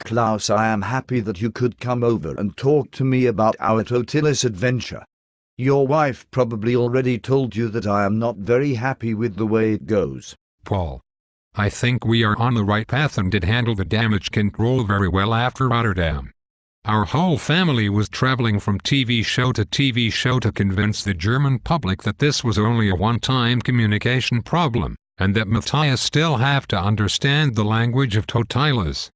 Klaus, I am happy that you could come over and talk to me about our Totilas adventure. Your wife probably already told you that I am not very happy with the way it goes. Paul, I think we are on the right path and did handle the damage control very well after Rotterdam. Our whole family was traveling from TV show to TV show to convince the German public that this was only a one-time communication problem, and that Matthias still have to understand the language of Totilas.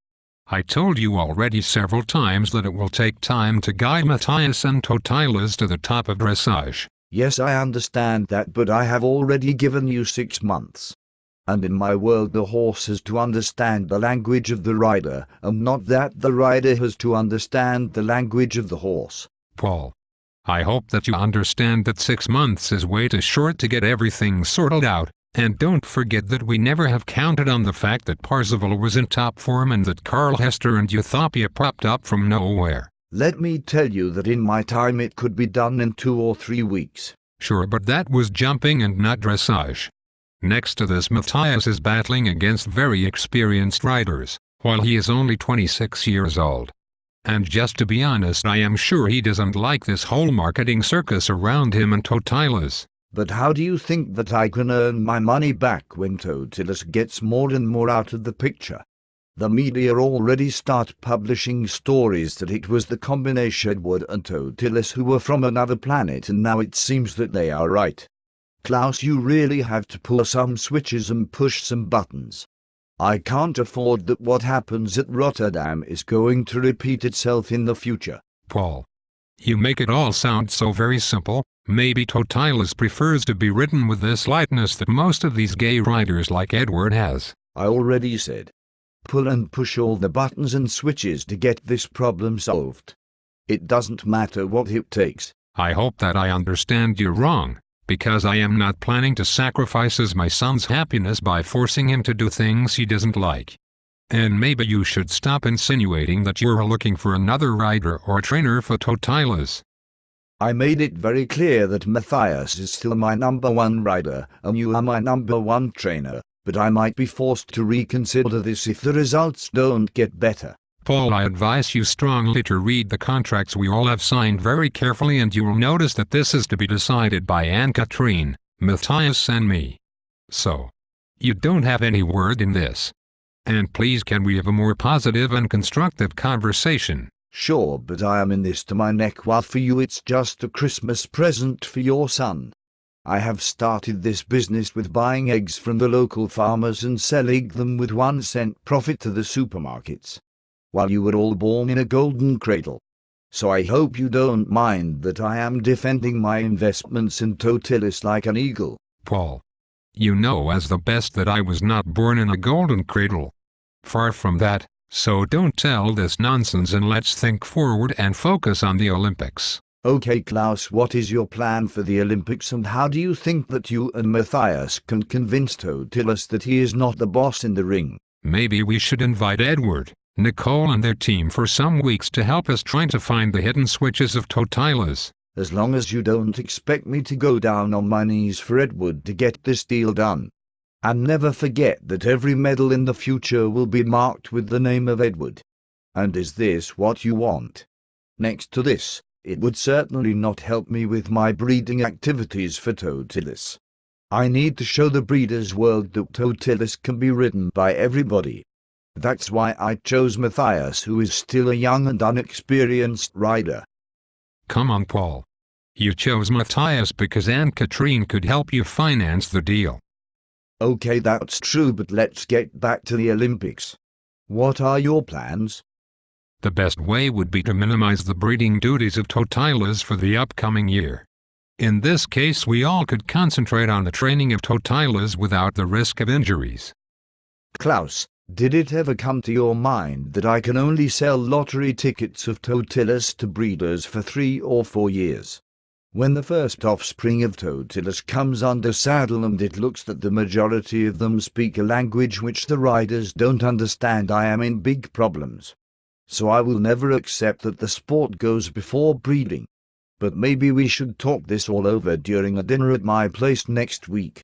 I told you already several times that it will take time to guide Matthias and Totilas to the top of dressage. Yes, I understand that, but I have already given you 6 months. And in my world the horse has to understand the language of the rider, and not that the rider has to understand the language of the horse. Paul, I hope that you understand that 6 months is way too short to get everything sorted out, and don't forget that we never have counted on the fact that Parzival was in top form and that Karl Hester and Euthopia popped up from nowhere. Let me tell you that in my time it could be done in 2 or 3 weeks. Sure, but that was jumping and not dressage. Next to this, Matthias is battling against very experienced riders, while he is only 26 years old. And just to be honest, I am sure he doesn't like this whole marketing circus around him and Totilas. But how do you think that I can earn my money back when Totilas gets more and more out of the picture? The media already start publishing stories that it was the combination Edward and Totilas who were from another planet, and now it seems that they are right. Klaus, you really have to pull some switches and push some buttons. I can't afford that what happens at Rotterdam is going to repeat itself in the future. Paul, you make it all sound so very simple. Maybe Totilas prefers to be ridden with this lightness that most of these gay riders like Edward has. I already said, pull and push all the buttons and switches to get this problem solved. It doesn't matter what it takes. I hope that I understand you wrong, because I am not planning to sacrifice my son's happiness by forcing him to do things he doesn't like. And maybe you should stop insinuating that you're looking for another rider or trainer for Totilas. I made it very clear that Matthias is still my #1 rider and you are my #1 trainer, but I might be forced to reconsider this if the results don't get better. Paul, I advise you strongly to read the contracts we all have signed very carefully, and you will notice that this is to be decided by Anne-Catherine, Matthias and me. So, you don't have any word in this. And please, can we have a more positive and constructive conversation? Sure, but I am in this to my neck, while for you it's just a Christmas present for your son. I have started this business with buying eggs from the local farmers and selling them with 1 cent profit to the supermarkets, while you were all born in a golden cradle. So I hope you don't mind that I am defending my investments in Totilas like an eagle. Paul, you know as the best that I was not born in a golden cradle. Far from that, so don't tell this nonsense and let's think forward and focus on the Olympics. Okay Klaus, what is your plan for the Olympics, and how do you think that you and Matthias can convince Totilas that he is not the boss in the ring? Maybe we should invite Edward, Nicole and their team for some weeks to help us trying to find the hidden switches of Totilas. As long as you don't expect me to go down on my knees for Edward to get this deal done. And never forget that every medal in the future will be marked with the name of Edward. And is this what you want? Next to this, it would certainly not help me with my breeding activities for Totilas. I need to show the breeders' world that Totilas can be ridden by everybody. That's why I chose Matthias, who is still a young and unexperienced rider. Come on, Paul. You chose Matthias because Anne-Catherine could help you finance the deal. Okay, that's true, but let's get back to the Olympics. What are your plans? The best way would be to minimize the breeding duties of Totilas for the upcoming year. In this case, we all could concentrate on the training of Totilas without the risk of injuries. Klaus, did it ever come to your mind that I can only sell lottery tickets of Totilas to breeders for 3 or 4 years? When the first offspring of Totilas comes under saddle and it looks that the majority of them speak a language which the riders don't understand, I am in big problems. So I will never accept that the sport goes before breeding. But maybe we should talk this all over during a dinner at my place next week.